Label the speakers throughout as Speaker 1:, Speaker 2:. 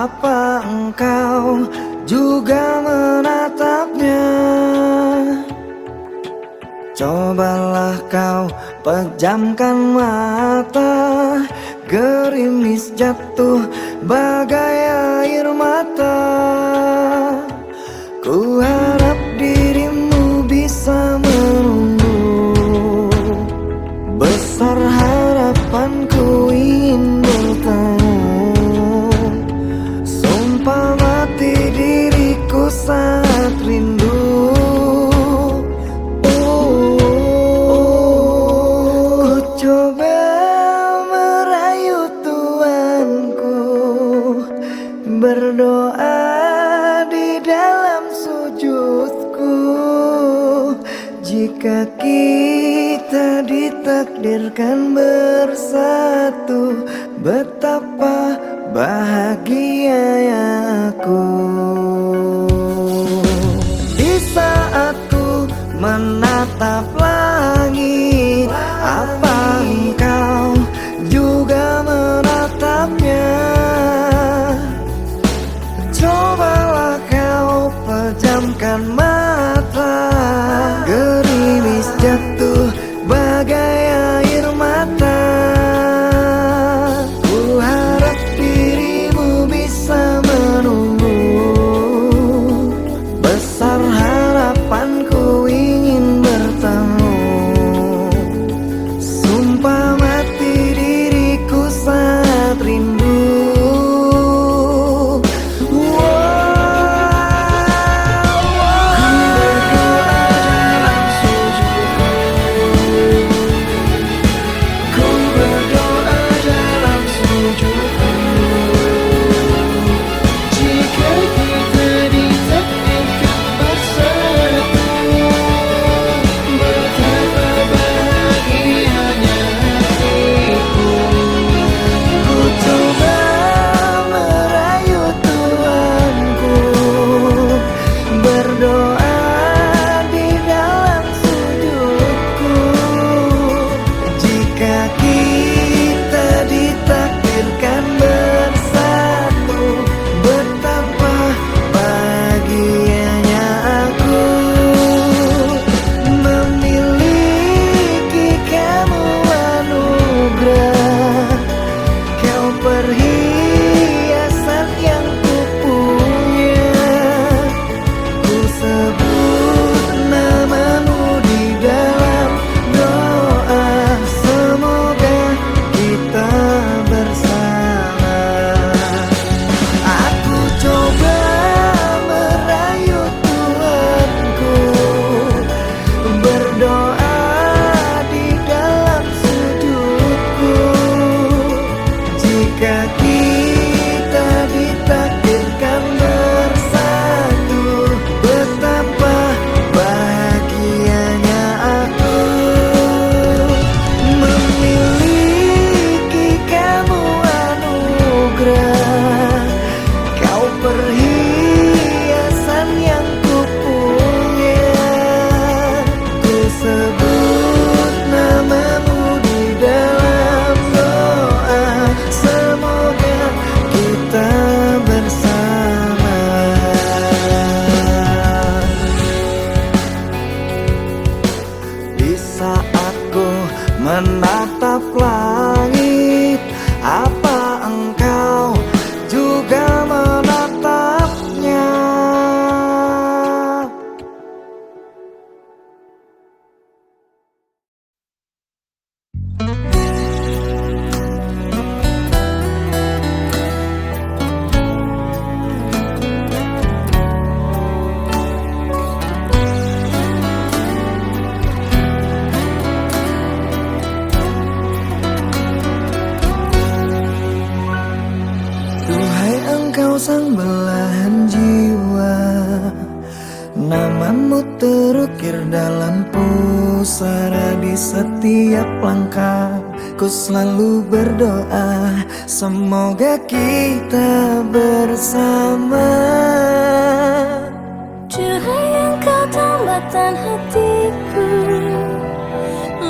Speaker 1: Apa engkau juga menatapnya? Cobalah kau pejamkan mata, gerimis jatuh bagai air mata. Ku harap dirimu bisa menunggu, besar harapanku ingin bertemu. Sumpah mati diriku saat rindu. Ku coba merayu Tuanku, berdoa di dalam sujudku. Jika kita ditakdirkan bersatu, betapa bahagianya aku. Di saat ku menatap langit, apa engkau juga menatapnya? Cobalah kau pejamkan mata, gerimis jatuh bagai air mata. Ku harap dirimu bisa menunggu, besar harapanku ingin bertemu. Sumpah mati diriku saat rindu. Menatap langit, apa engkau juga menatapnya? Engkau sang belahan jiwa, namamu terukir dalam pusara. Di setiap langkah ku selalu berdoa, semoga kita bersama.
Speaker 2: Cahaya engkau tambatan hatiku,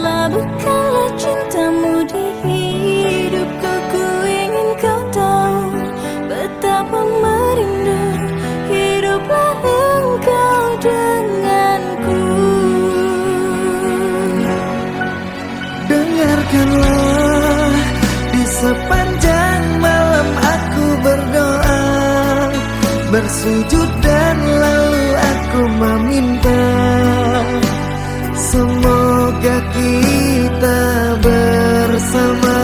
Speaker 2: labuhkanlah cintamu di hidupku. Ku ingin kau tahu betapa
Speaker 1: bersujud dan lalu aku meminta, semoga kita bersama.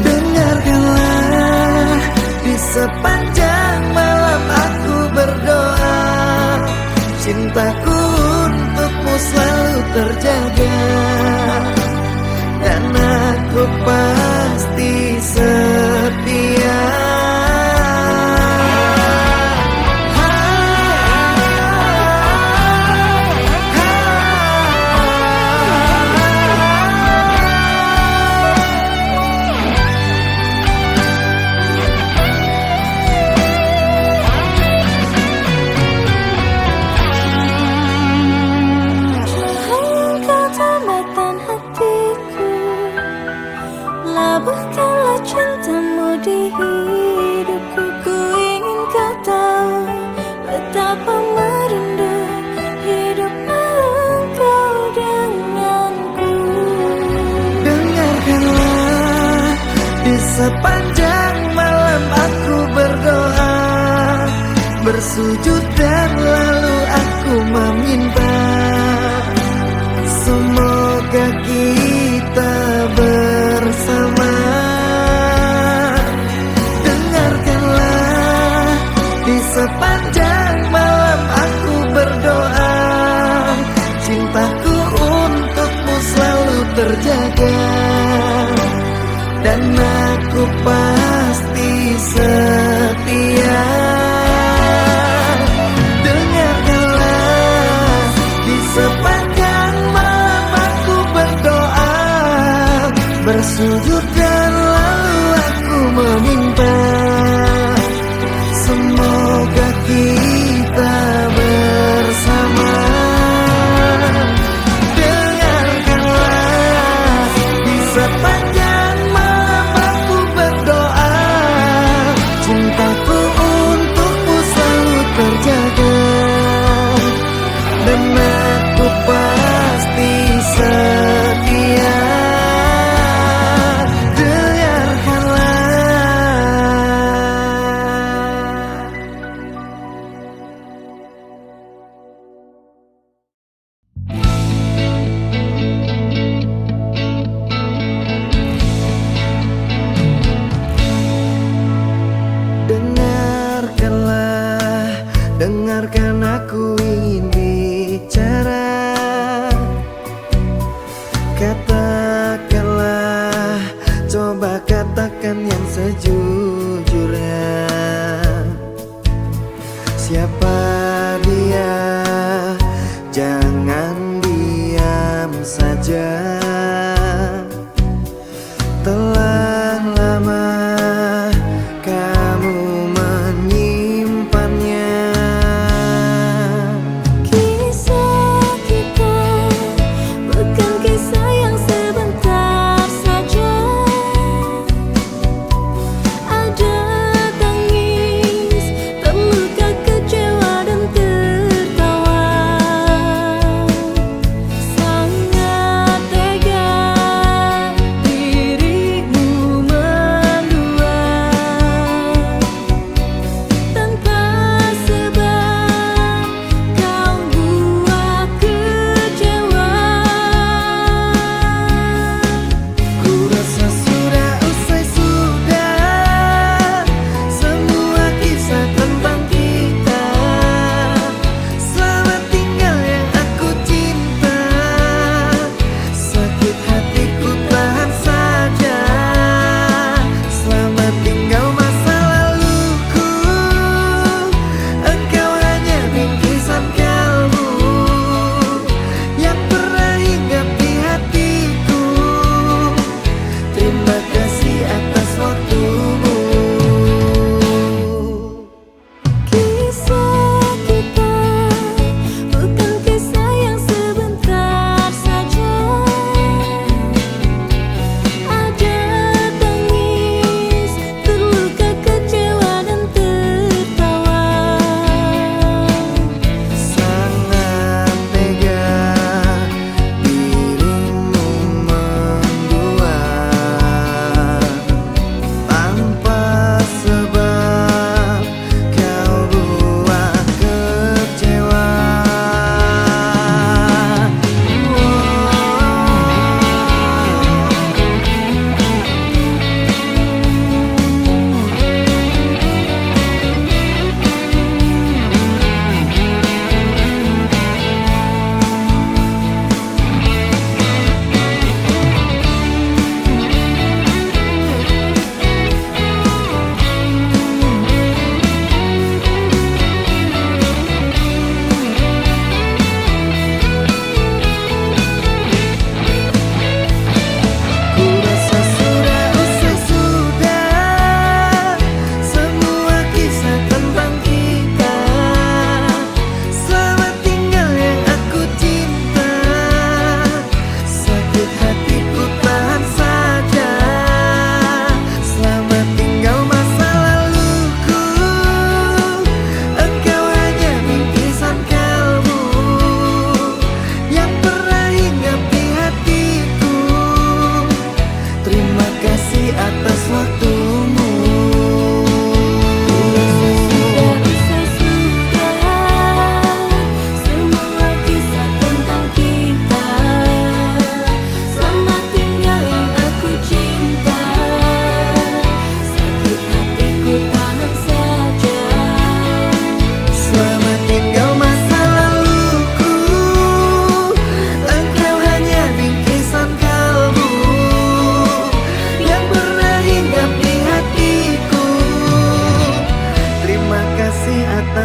Speaker 1: Dengarkanlah, di sepanjang malam aku berdoa, cintaku untukmu selalu terjaga, dan aku pasti setia.
Speaker 2: Labuhkanlah cintamu di hidupku. Ku ingin kau tahu betapa merindu hidup engkau denganku.
Speaker 1: Dengarkanlah, di sepanjang malam aku berdoa, bersujud dan lalu aku meminta, semoga kita bersama. Dengarkanlah, di sepanjang malam aku berdoa, cintaku untukmu selalu terjaga, dan aku pasti setia. Dengarkanlah, di sepanjang malam aku berdoa, bersujud dan lalu aku meminta, semoga kita bersama. Dengarkanlah, di sepanjang malam aku berdoa, cintaku untukmu selalu terjaga, dan aku pasti setia. Dengarkanlah, dengarkan aku ingin bicara. Katakanlah, coba katakan yang sejujurnya. Siapa dia? Jangan diam saja. Telah lama kamu menyimpannya.
Speaker 2: Kisah kita bukan kisah yang sebentar saja. Ada tangis, terluka, kecewa, dan tertawa. Sangat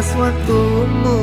Speaker 1: atas waktumu.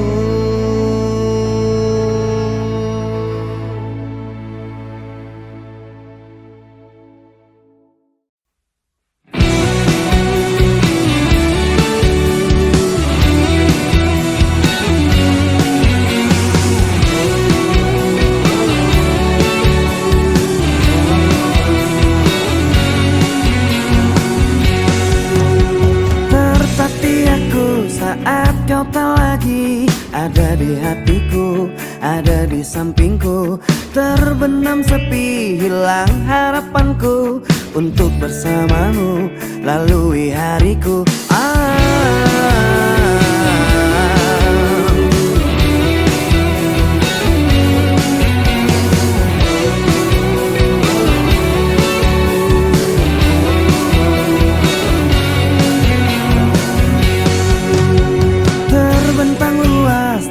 Speaker 1: Saat kau tak lagi ada di hatiku, ada di sampingku, terbenam sepi, hilang harapanku untuk bersamamu lalui hariku.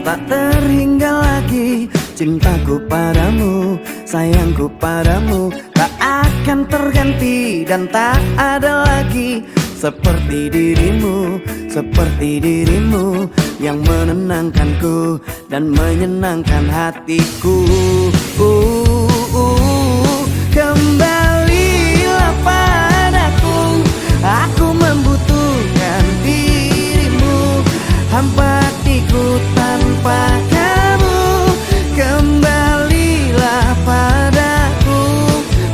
Speaker 1: Tak terhingga lagi cintaku padamu, sayangku padamu tak akan terganti dan tak ada lagi seperti dirimu yang menenangkanku dan menyenangkan hatiku. Kembalilah padaku, aku membutuhkan dirimu, hampa hatiku tanpa kamu. Kembalilah padaku,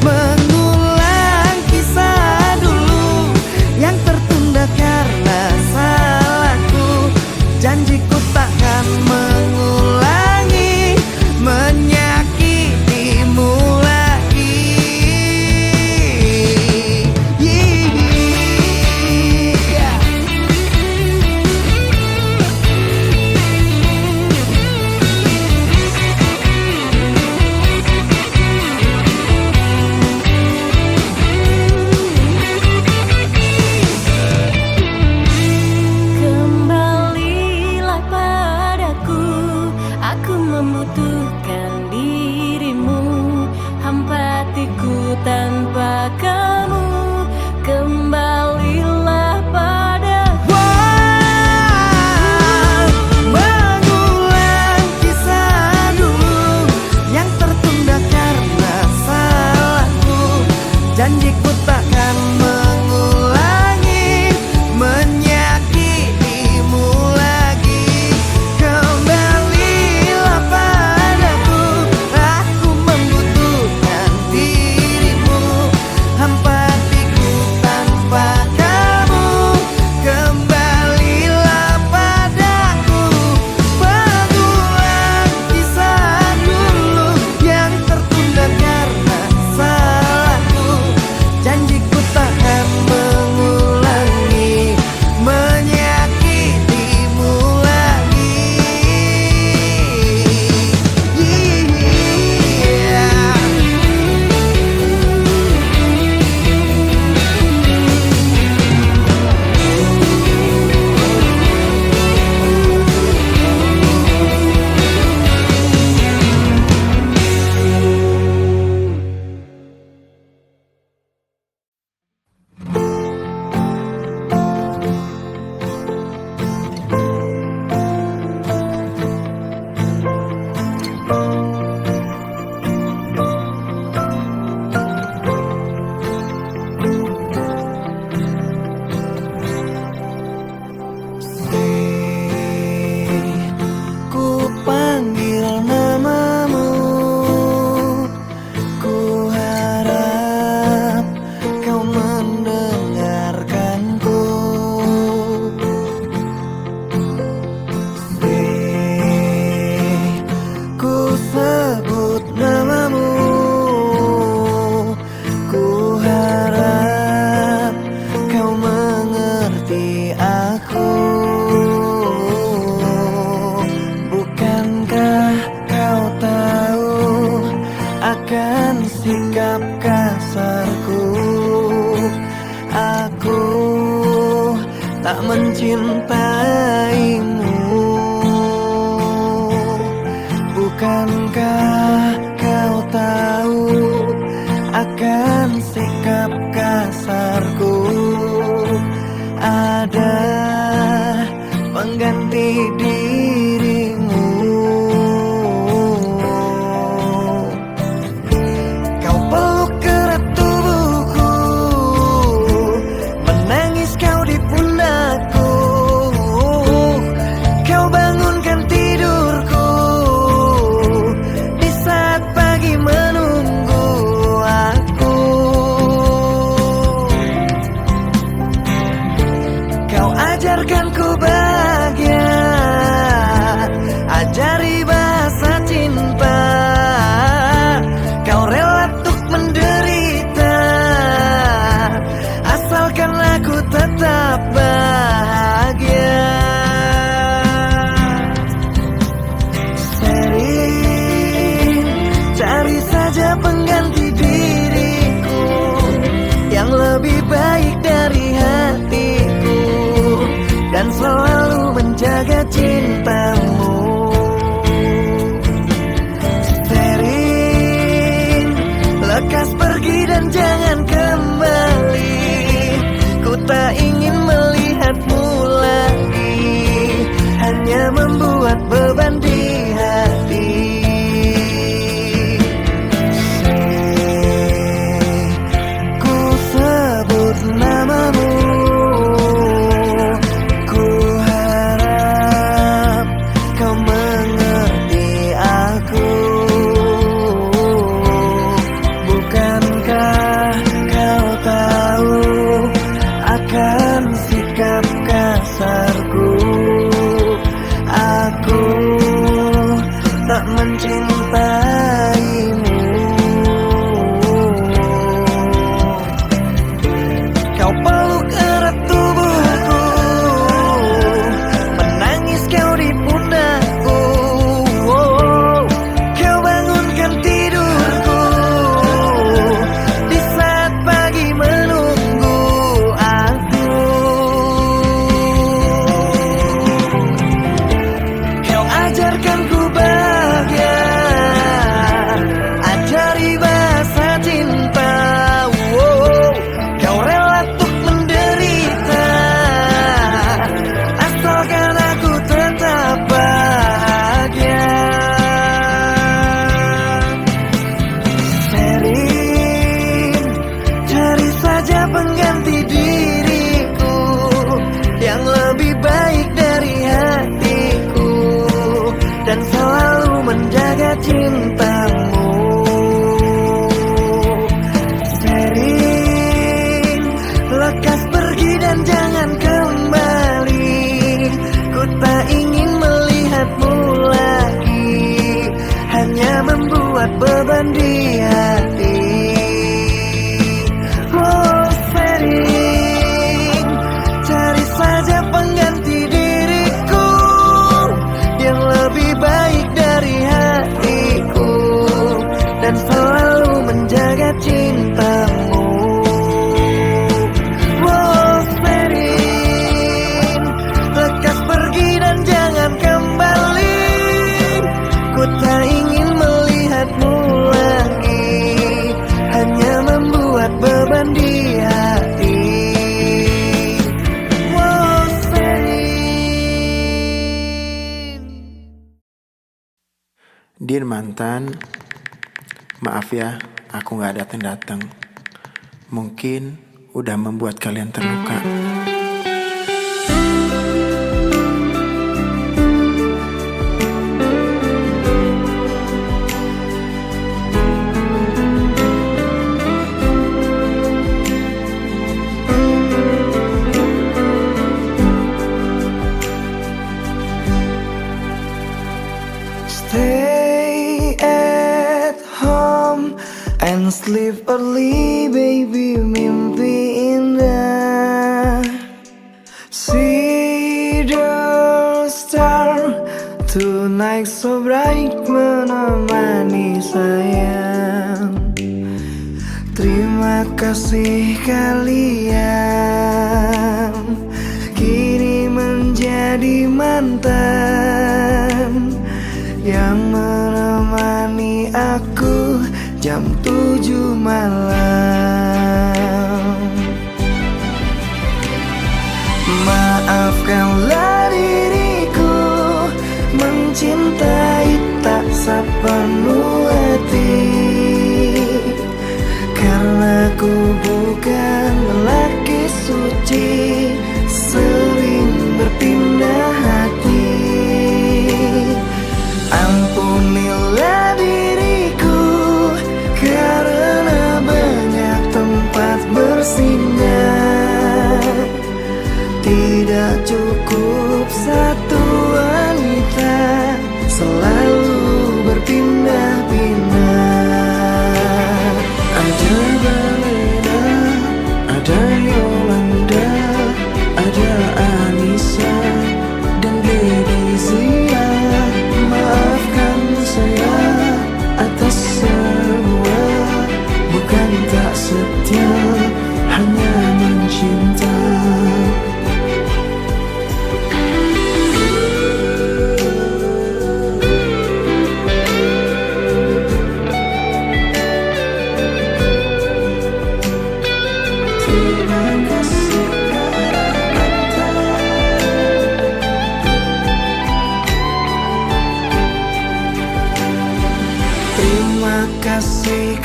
Speaker 1: mengulang kisah dulu yang tertunda karena salahku. Janjiku takkan mengulangi menyakitimu lagi.
Speaker 2: Kembalilah padaku, aku membutuhkan dirimu, hampa hatiku tanpa kamu. Kembalilah padaku,
Speaker 1: mengulang kisah dulu yang tertunda karena salahku. Janjiku takkan mengulangi menyakitimu lagi. Kembalilah padaku, aku membutuhkan dirimu, hampa hatiku tanpa kamu. Kembalilah padaku, mengulang kisah dulu yang tertunda karena salahku. Janjiku takkan mengulangi menyakitimu lagi. Ku panggil namamu, ku harap kau mendengarkanku. Ku sebut namamu, ku harap kau mengerti aku. Bukankah kau tahu akan sikap kasarku? Aku tak mencintaimu. Bukankah kau tahu akan sikap kasarku? Ada pengganti ku bahagia, ajari bahasa cinta. Kau rela untuk menderita, asalkan aku tetap bahagia. Sering cari saja pengganti diriku yang lebih baik dari hatiku, dan selalu menjaga cintamu. Sering lekas pergi dan jangan kembali, ku tak ingin melihatmu lagi, hanya membuat beban di hati. Ku sebut namamu, ku harap kau mengerti aku. Bukankah kau tahu akan sikap kasarku? Aku tak mencintaimu. Kau peluk erat tubuhku, menangis kau di pundakku. Kau bangunkan tidurku di saat pagi menunggu aku. Kau ajarkan ku bahagia, ajari bahasa cinta. Kau rela untuk menderita, asalkan aku tetap bahagia. Sering cari saja pengganti diriku yang lebih baik dari hatiku, dan selalu menjaga cintamu. Sering lekas pergi dan jangan kembali, ku tak ingin melihatmu lagi, hanya membuat beban di hati. Oh, sering cari saja pengganti diriku yang lebih baik dari hatiku, dan selalu menjaga cintamu. Oh, sering lekas pergi dan jangan kembali, ku tak ingin melihatmu lagi, hanya membuat beban di hati. Oh, sering.
Speaker 3: Dear mantan, maaf ya, aku gak datang-datang. Mungkin udah membuat kalian terluka.
Speaker 1: Stay at home and sleep early, baby, mimpi indah. See the star tonight so bright, menemani sayang. Terima kasih kalian kini menjadi mantan yang menemani aku jam 7 malam. Maafkanlah diriku mencintai tak sepenuh hati, karena ku bukan lelaki suci, sering berpindah hati. Ampunilah diriku karena banyak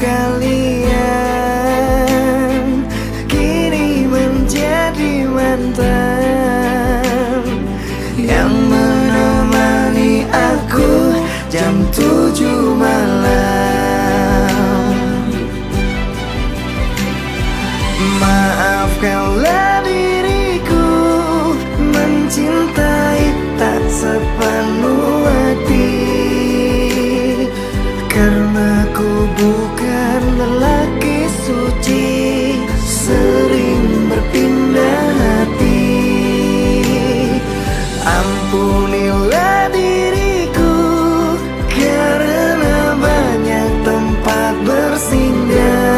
Speaker 1: kalian kini menjadi mantan yang menemani aku jam 7 malam. Maafkanlah diriku mencintai tak sepenuh hati, karena ku bukan lelaki suci, sering berpindah hati. Ampunilah diriku karena banyak tempat bersinggah.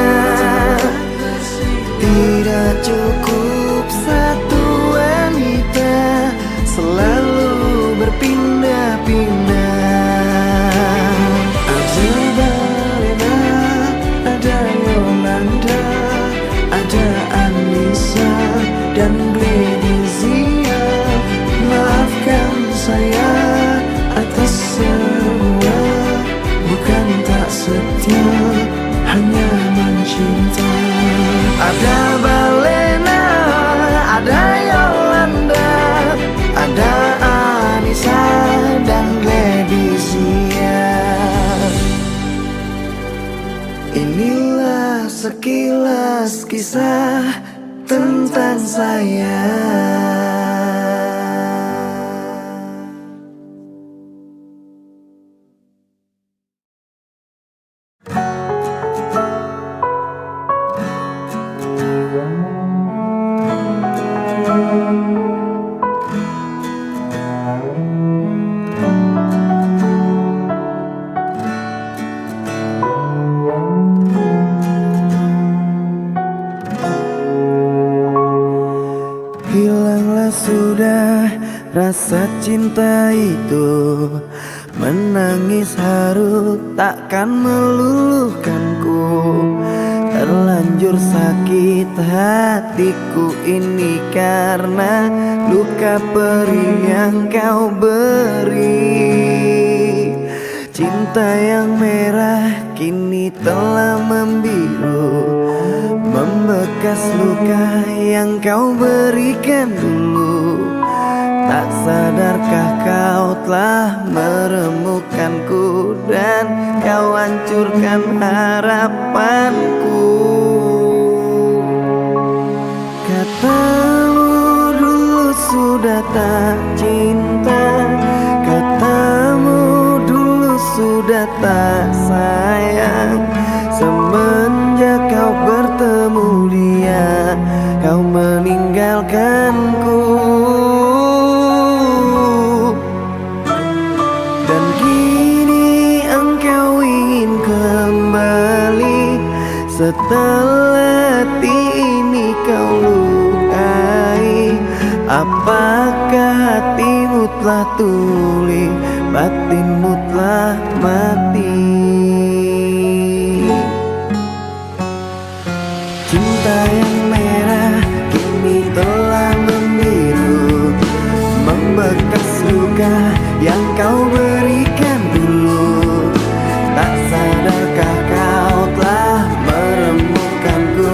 Speaker 1: Tidak cukup satu wanita, selalu berpindah-pindah. Ada Balena, ada Yolanda, ada Anissa dan Gledizia. Maafkan saya atas semua, bukan tak setia, hanya mencinta. Ada Balena, ada Yolanda, ada Anissa dan Gledizia. Inilah sekilas kisah tentang saya. Hilanglah sudah rasa cinta itu, menangis haru takkan meluluhkanku. Terlanjur sakit hatiku ini karena luka perih yang kau beri. Cinta yang merah kini telah membiru, membekas luka yang kau berikan dulu. Tak sadarkah kau telah meremukkanku dan kau hancurkan harapanku. Katamu dulu sudah tak cinta, katamu dulu sudah tak sayang. Semenjak kau bertemu dia, kau meninggalkanku. Dan kini engkau ingin kembali, setelah hati ini kau lukai. Apakah hatimu telah tuli, batinmu telah mati? Cinta yang merah kini telah membiru, membekas luka yang kau berikan dulu. Tak sadarkah kau telah meremukkanku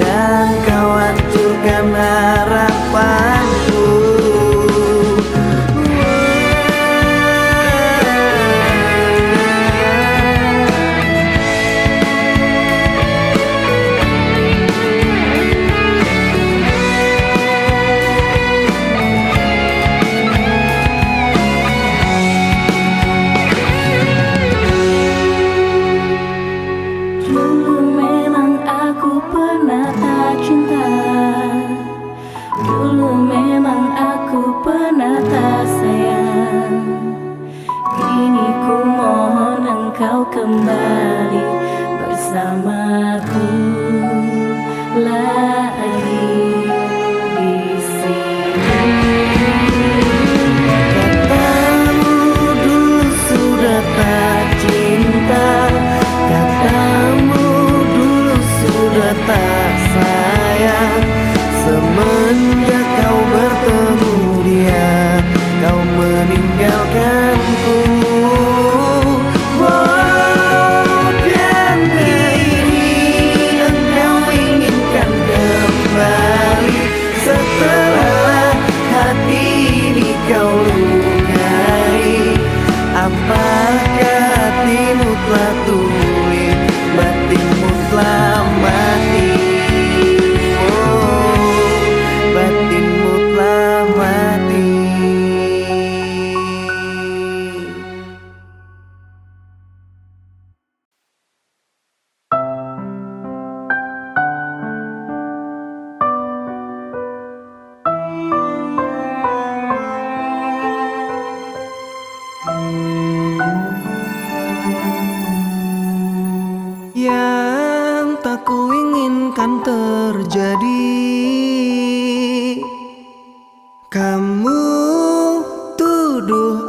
Speaker 1: dan kau hancurkan harapanku.
Speaker 2: Kembali bersamaku lagi di sini.
Speaker 1: Katamu dulu sudah tak cinta, katamu dulu sudah tak sayang. Semenjak kau bertemu dia, kau meninggalkanku. Dan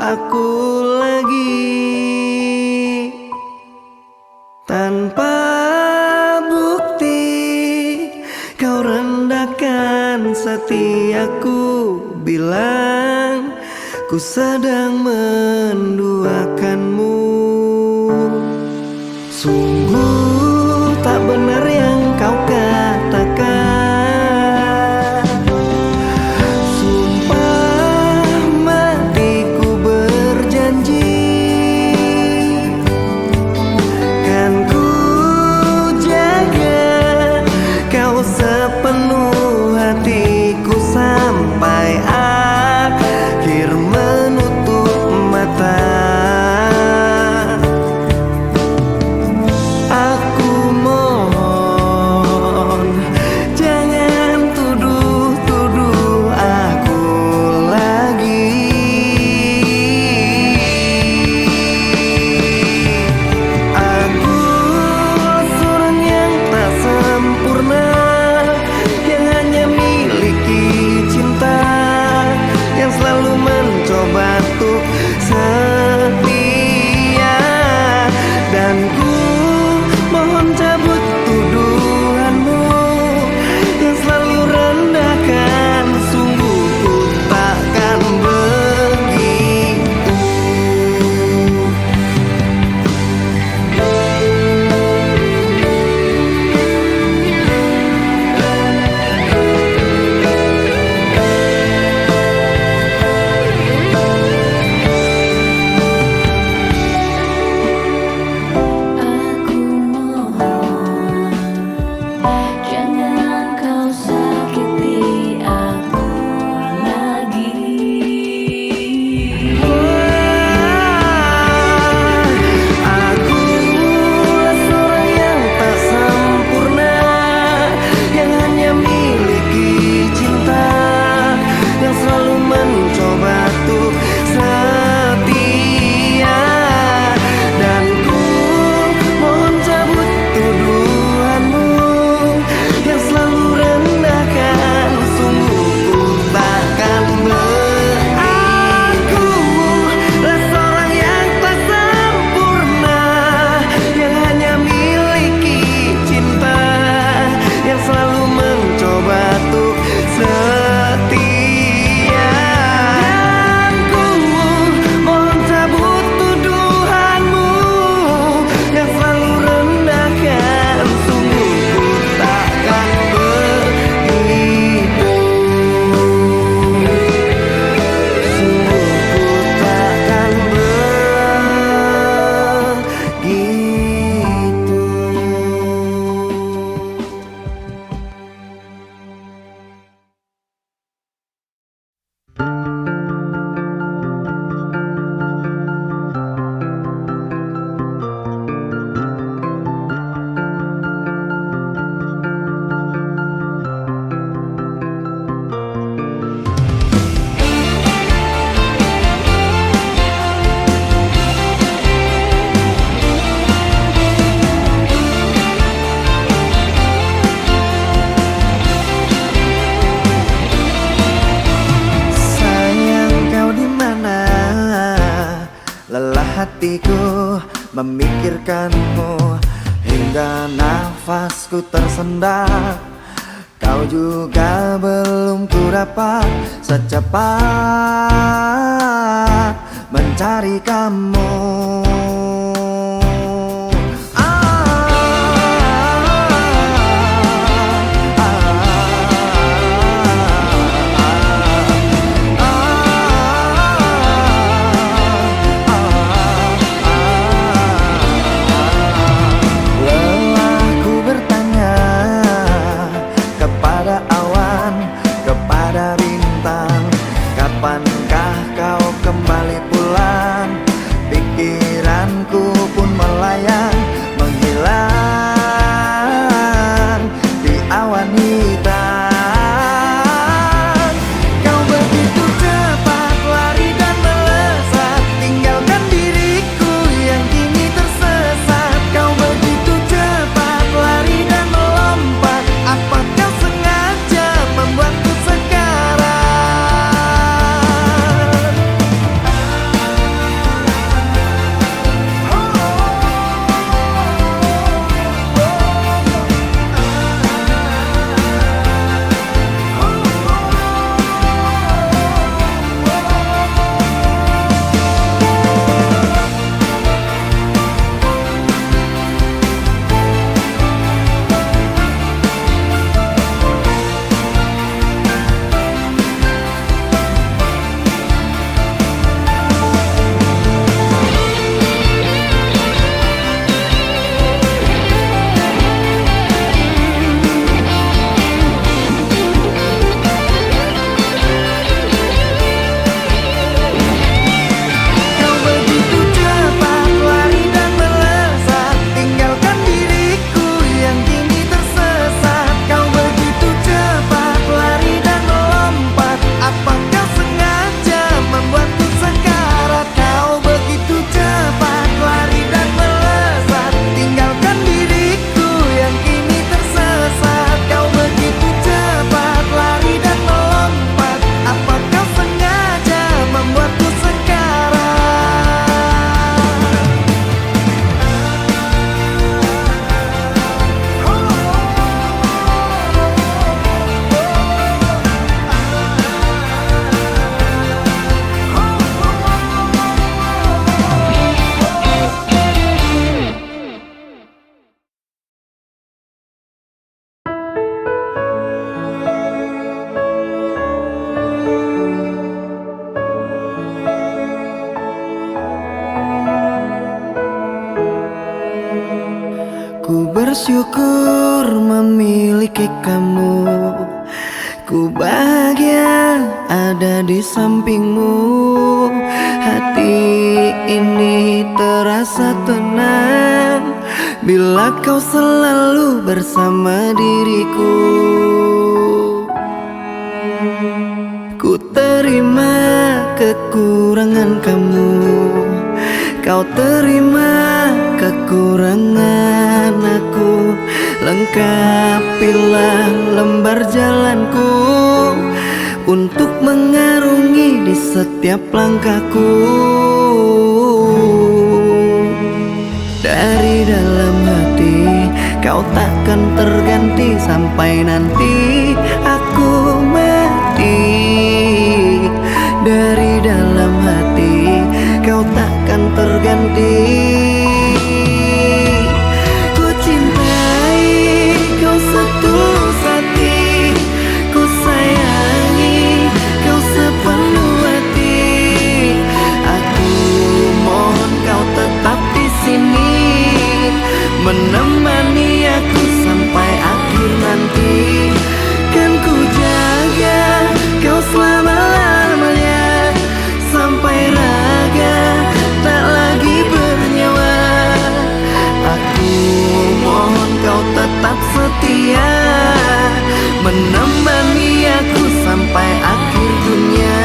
Speaker 1: aku lagi. Tanpa bukti kau rendahkan setiaku, bilang ku sedang menduakanmu. Sungguh tak benar yang kau katakan. Sumpah matiku berjanji, kan ku jaga kau sepenuh hatiku sampai akhir menutup mata. Aku mohon jangan tuduh-tuduh aku lagi. Aku seorang yang tak sempurna, yang hanya miliki cinta, yang selalu mencoba untuk setia. Dan ku mohon cabut tuduhanmu yang selalu rendahkan. Sungguh ku takkan begitu.
Speaker 2: Aku mohon jangan kau sakiti aku lagi.
Speaker 1: Aku seorang yang tak sempurna, yang hanya miliki cinta, yang selalu mencoba untuk setia. Dan ku mohon cabut tuduhanmu yang selalu rendahkan. Sungguh ku takkan Aku seorang yang tak sempurna, yang hanya miliki cinta, yang selalu mencoba untuk setia. Dan ku mohon cabut tuduhanmu yang selalu rendahkan. Sungguh ku takkan begitu. Sungguh ku takkan Sayang, kau di mana? Lelah hatiku memikirkanmu hingga nafasku tersendat. Kau juga belum ku dapat secepat mencari kamu. Lelahku bertanya kepada awan, kepada bintang, kapankah kau kembali pulang? Pikiranku pun melayang, menghilang di awan hitam. Kau begitu cepat lari dan melesat, tinggalkan diriku yang kini tersesat. Kau begitu cepat lari dan melompat, apa kau sengaja membuatku sekarang? bersyukur memiliki kamu. Ku bahagia ada di sampingmu. Hati ini terasa tenang bila kau selalu bersama diriku. Ku terima kekurangan kamu, kau terima kekurangan aku. Lengkapilah lembar jalanku untuk mengarungi di setiap langkahku. Dari dalam hati kau takkan terganti sampai nanti aku mati. Dari dalam hati kau takkan terganti. Ku cintai kau setulus hati, ku sayangi kau sepenuh hati. Aku mohon kau tetap di sini, menemani aku sampai akhir nanti. Kan ku jaga kau selama-lamanya, sampai raga tak lagi bernyawa. Aku mohon kau tetap setia, menemani aku sampai akhir dunia.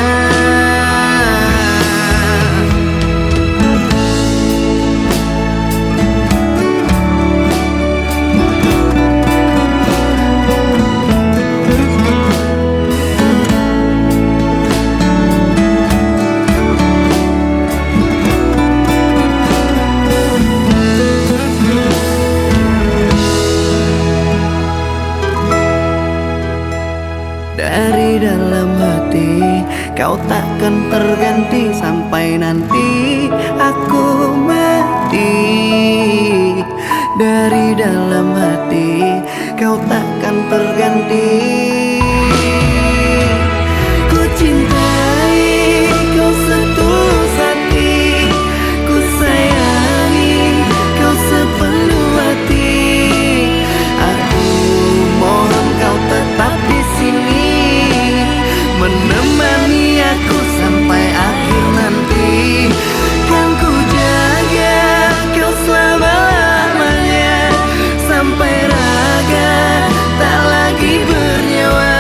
Speaker 1: Dari dalam hati kau takkan terganti sampai nanti aku mati. Dari dalam hati kau takkan terganti. Ku cintai kau setulus hati, ku sayangi kau sepenuh hati. Aku mohon kau tetap di sini, menemani aku sampai akhir nanti. Kan ku jaga kau selama-lamanya, sampai raga tak lagi bernyawa.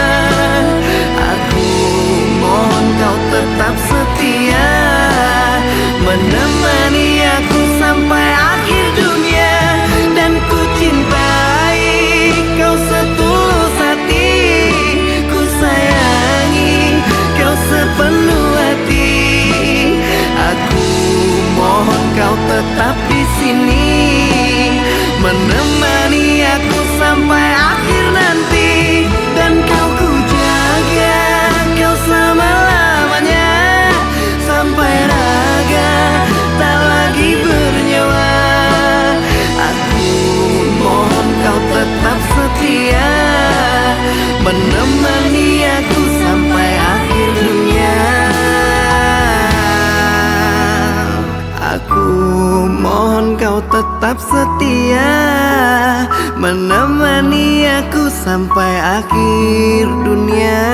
Speaker 1: Aku mohon kau tetap setia, menemani aku sampai akhir dunia. Dan ku cintai kau setulus hati, ku sayangi kau sepenuh hati. Aku mohon kau tetap di sini, menemani aku sampai akhir nanti. Dan kau ku jaga kau selama-lamanya, sampai raga tak lagi bernyawa. Aku mohon kau tetap setia, menemani aku sampai akhir dunia. Aku mohon kau tetap setia, menemani aku sampai akhir dunia.